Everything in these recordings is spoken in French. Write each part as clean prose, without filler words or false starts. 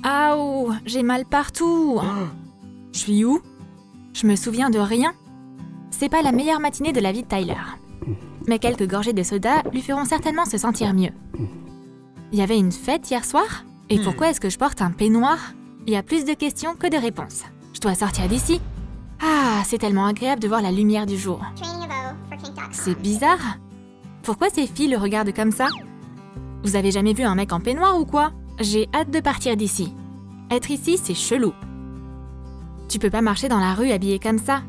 Aouh, j'ai mal partout. Je suis où? Je me souviens de rien. C'est pas la meilleure matinée de la vie de Tyler. Mais quelques gorgées de soda lui feront certainement se sentir mieux. Il y avait une fête hier soir? Et pourquoi est-ce que je porte un peignoir? Il y a plus de questions que de réponses. Je dois sortir d'ici. Ah, c'est tellement agréable de voir la lumière du jour. C'est bizarre. Pourquoi ces filles le regardent comme ça? Vous avez jamais vu un mec en peignoir ou quoi? J'ai hâte de partir d'ici. Être ici, c'est chelou. Tu peux pas marcher dans la rue habillé comme ça.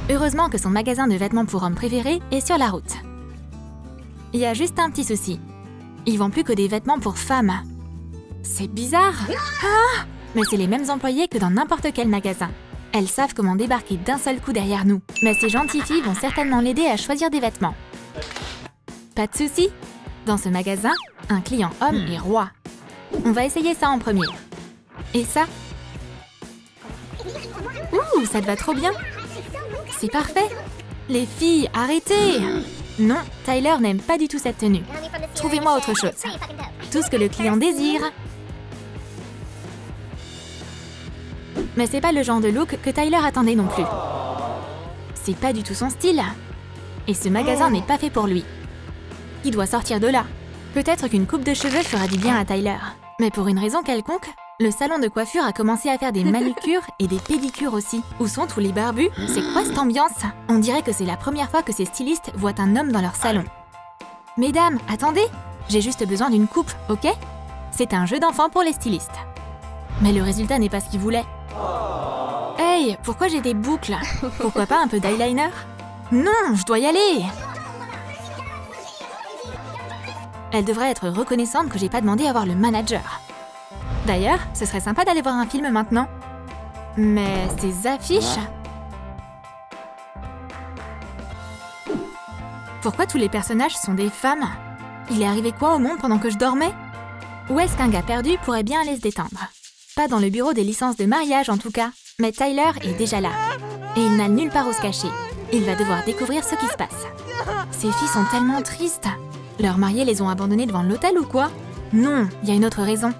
Heureusement que son magasin de vêtements pour hommes préféré est sur la route. Il y a juste un petit souci. Ils vendent plus que des vêtements pour femmes. C'est bizarre. Ah! Mais c'est les mêmes employés que dans n'importe quel magasin. Elles savent comment débarquer d'un seul coup derrière nous. Mais ces gentilles filles vont certainement l'aider à choisir des vêtements. Pas de souci. Dans ce magasin, un client homme est roi. On va essayer ça en premier. Et ça? Ouh, ça te va trop bien. C'est parfait. Les filles, arrêtez. Non, Tyler n'aime pas du tout cette tenue. Trouvez-moi autre chose. Tout ce que le client désire. Mais c'est pas le genre de look que Tyler attendait non plus. C'est pas du tout son style. Et ce magasin n'est pas fait pour lui. Il doit sortir de là. Peut-être qu'une coupe de cheveux fera du bien à Tyler. Mais pour une raison quelconque, le salon de coiffure a commencé à faire des manucures et des pédicures aussi. Où sont tous les barbus? C'est quoi cette ambiance? On dirait que c'est la première fois que ces stylistes voient un homme dans leur salon. Mesdames, attendez! J'ai juste besoin d'une coupe, ok? C'est un jeu d'enfant pour les stylistes. Mais le résultat n'est pas ce qu'ils voulaient. Hey, pourquoi j'ai des boucles? Pourquoi pas un peu d'eyeliner? Non, je dois y aller! Elle devrait être reconnaissante que j'ai pas demandé à voir le manager. D'ailleurs, ce serait sympa d'aller voir un film maintenant. Mais ces affiches... Pourquoi tous les personnages sont des femmes? Il est arrivé quoi au monde pendant que je dormais? Où est-ce qu'un gars perdu pourrait bien aller se détendre? Pas dans le bureau des licences de mariage en tout cas. Mais Tyler est déjà là. Et il n'a nulle part où se cacher. Il va devoir découvrir ce qui se passe. Ces filles sont tellement tristes. Leurs mariés les ont abandonnées devant l'hôtel ou quoi? Non, il y a une autre raison.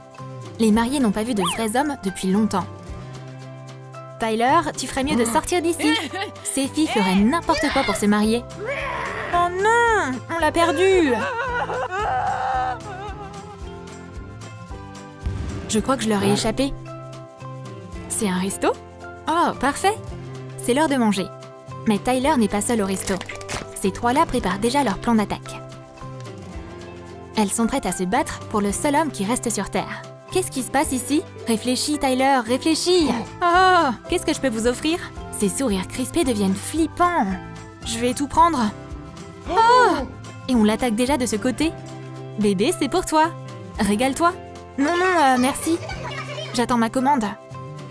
Les mariés n'ont pas vu de vrais hommes depuis longtemps. Tyler, tu ferais mieux de sortir d'ici. Ces filles feraient n'importe quoi pour se marier. Oh non, on l'a perdu. Je crois que je leur ai échappé. C'est un resto? Oh, parfait. C'est l'heure de manger. Mais Tyler n'est pas seul au resto. Ces trois-là préparent déjà leur plan d'attaque. Elles sont prêtes à se battre pour le seul homme qui reste sur Terre. Qu'est-ce qui se passe ici? Réfléchis, Tyler, réfléchis! Oh, qu'est-ce que je peux vous offrir? Ces sourires crispés deviennent flippants. Je vais tout prendre. Oh! Et on l'attaque déjà de ce côté. Bébé, c'est pour toi. Régale-toi. Non, non, merci. J'attends ma commande.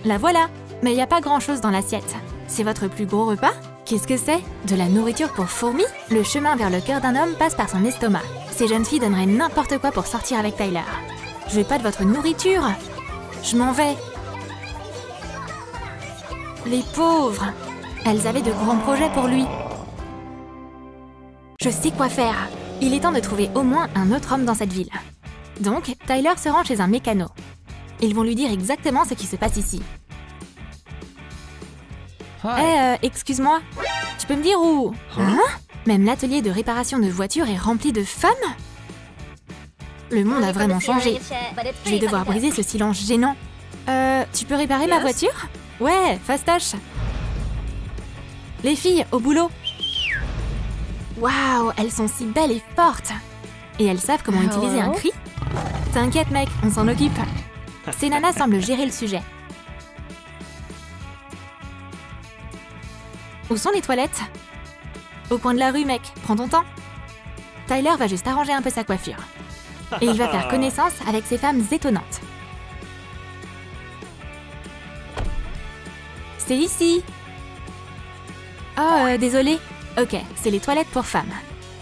La voilà. Mais il n'y a pas grand-chose dans l'assiette. C'est votre plus gros repas? Qu'est-ce que c'est? De la nourriture pour fourmis? Le chemin vers le cœur d'un homme passe par son estomac. Ces jeunes filles donneraient n'importe quoi pour sortir avec Tyler. Je veux pas de votre nourriture. Je m'en vais. Les pauvres. Elles avaient de grands projets pour lui. Je sais quoi faire. Il est temps de trouver au moins un autre homme dans cette ville. Donc, Tyler se rend chez un mécano. Ils vont lui dire exactement ce qui se passe ici. Excuse-moi. Tu peux me dire où? Hein? Même l'atelier de réparation de voitures est rempli de femmes? Le monde a vraiment changé. Je vais devoir briser ce silence gênant. Tu peux réparer ma voiture? Ouais, fastoche. Les filles, au boulot. Waouh, elles sont si belles et fortes. Et elles savent comment utiliser un cri? T'inquiète mec, on s'en occupe. Ces nanas semblent gérer le sujet. Où sont les toilettes? Au coin de la rue, mec. Prends ton temps. Tyler va juste arranger un peu sa coiffure. Et il va faire connaissance avec ces femmes étonnantes. C'est ici. Oh, désolé. Ok, c'est les toilettes pour femmes.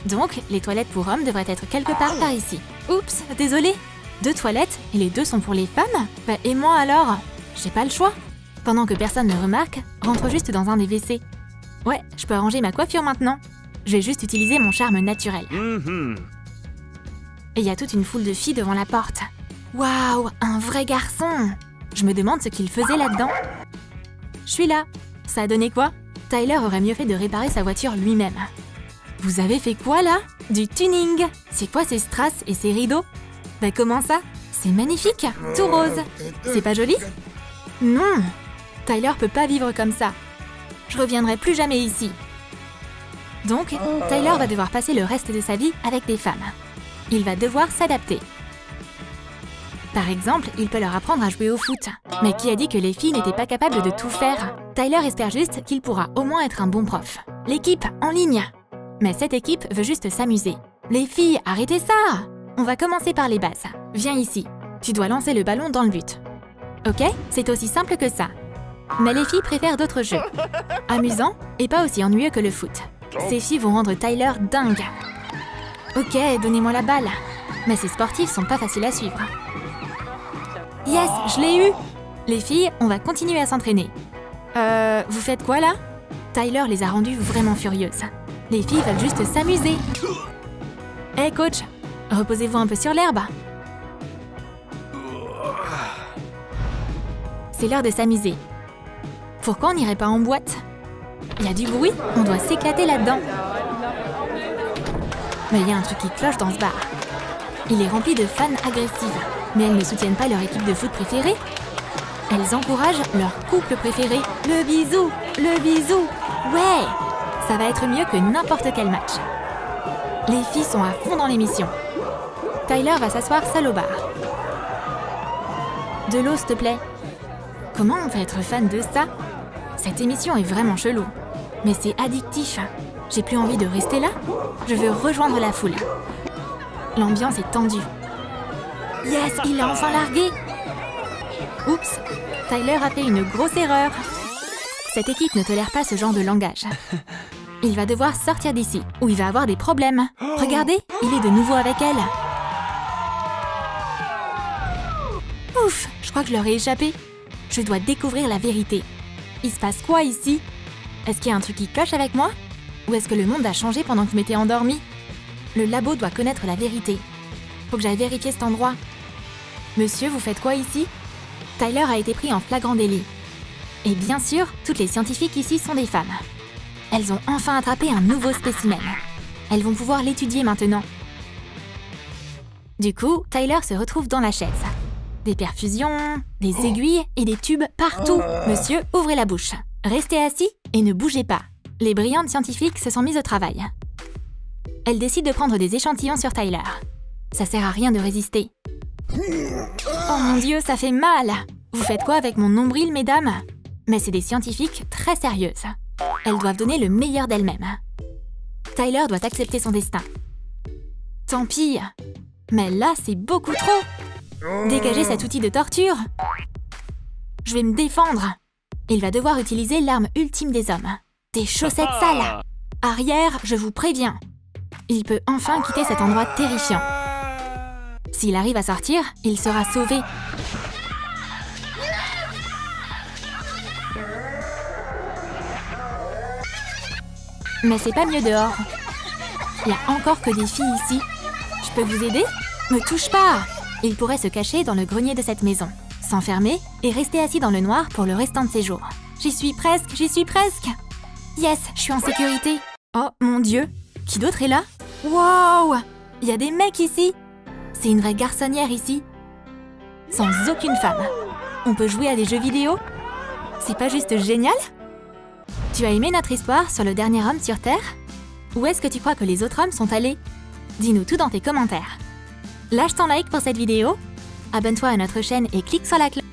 Donc, les toilettes pour hommes devraient être quelque part par ici. Oups, désolé. 2 toilettes et les 2 sont pour les femmes? Bah, et moi alors? J'ai pas le choix. Pendant que personne ne remarque, rentre juste dans un des WC. Ouais, je peux arranger ma coiffure maintenant. Je vais juste utiliser mon charme naturel. Et il y a toute une foule de filles devant la porte. Waouh, un vrai garçon! Je me demande ce qu'il faisait là-dedans. Je suis là. Ça a donné quoi? Tyler aurait mieux fait de réparer sa voiture lui-même. Vous avez fait quoi là? Du tuning! C'est quoi ces strass et ces rideaux? Bah comment ça? C'est magnifique! Tout rose! C'est pas joli? Non! Tyler peut pas vivre comme ça. Je reviendrai plus jamais ici. Donc, Tyler va devoir passer le reste de sa vie avec des femmes. Il va devoir s'adapter. Par exemple, il peut leur apprendre à jouer au foot. Mais qui a dit que les filles n'étaient pas capables de tout faire? Tyler espère juste qu'il pourra au moins être un bon prof. L'équipe en ligne! Mais cette équipe veut juste s'amuser. Les filles, arrêtez ça! On va commencer par les bases. Viens ici. Tu dois lancer le ballon dans le but. Ok? C'est aussi simple que ça. Mais les filles préfèrent d'autres jeux. Amusants et pas aussi ennuyeux que le foot. Ces filles vont rendre Tyler dingue. Ok, donnez-moi la balle. Mais ces sportifs sont pas faciles à suivre. Yes, je l'ai eu! Les filles, on va continuer à s'entraîner. Vous faites quoi là? Tyler les a rendues vraiment furieuses. Les filles veulent juste s'amuser. Hey coach, reposez-vous un peu sur l'herbe. C'est l'heure de s'amuser. Pourquoi on n'irait pas en boîte? Il y a du bruit, on doit s'éclater là-dedans. Mais il y a un truc qui cloche dans ce bar. Il est rempli de fans agressives. Mais elles ne soutiennent pas leur équipe de foot préférée. Elles encouragent leur couple préféré. Le bisou! Le bisou! Ouais! Ça va être mieux que n'importe quel match. Les filles sont à fond dans l'émission. Tyler va s'asseoir seul au bar. De l'eau, s'il te plaît. Comment on peut être fan de ça? Cette émission est vraiment chelou. Mais c'est addictif. J'ai plus envie de rester là. Je veux rejoindre la foule. L'ambiance est tendue. Yes, il l'a enfin largué! Oups, Tyler a fait une grosse erreur. Cette équipe ne tolère pas ce genre de langage. Il va devoir sortir d'ici, ou il va avoir des problèmes. Regardez, il est de nouveau avec elle. Ouf, je crois que je leur ai échappé. Je dois découvrir la vérité. Il se passe quoi ici? Est-ce qu'il y a un truc qui cloche avec moi? Ou est-ce que le monde a changé pendant que je m'étais endormie? Le labo doit connaître la vérité. Faut que j'aille vérifier cet endroit. Monsieur, vous faites quoi ici? Tyler a été pris en flagrant délit. Et bien sûr, toutes les scientifiques ici sont des femmes. Elles ont enfin attrapé un nouveau spécimen. Elles vont pouvoir l'étudier maintenant. Du coup, Tyler se retrouve dans la chaise. Des perfusions, des aiguilles et des tubes partout. Monsieur, ouvrez la bouche. Restez assis et ne bougez pas. Les brillantes scientifiques se sont mises au travail. Elles décident de prendre des échantillons sur Tyler. Ça sert à rien de résister. Oh mon Dieu, ça fait mal! Vous faites quoi avec mon nombril, mesdames? Mais c'est des scientifiques très sérieuses. Elles doivent donner le meilleur d'elles-mêmes. Tyler doit accepter son destin. Tant pis. Mais là, c'est beaucoup trop. Dégagez cet outil de torture. Je vais me défendre. Il va devoir utiliser l'arme ultime des hommes. Des chaussettes sales. Arrière, je vous préviens. Il peut enfin quitter cet endroit terrifiant. S'il arrive à sortir, il sera sauvé. Mais c'est pas mieux dehors. Il y a encore que des filles ici. Je peux vous aider? Me touche pas! Il pourrait se cacher dans le grenier de cette maison, s'enfermer et rester assis dans le noir pour le restant de ses jours. J'y suis presque, j'y suis presque! Yes, je suis en sécurité. Oh mon Dieu, qui d'autre est là? Wow! Il y a des mecs ici! C'est une vraie garçonnière ici. Sans aucune femme. On peut jouer à des jeux vidéo? C'est pas juste génial? Tu as aimé notre histoire sur le dernier homme sur Terre? Où est-ce que tu crois que les autres hommes sont allés? Dis-nous tout dans tes commentaires. Lâche ton like pour cette vidéo, abonne-toi à notre chaîne et clique sur la cloche.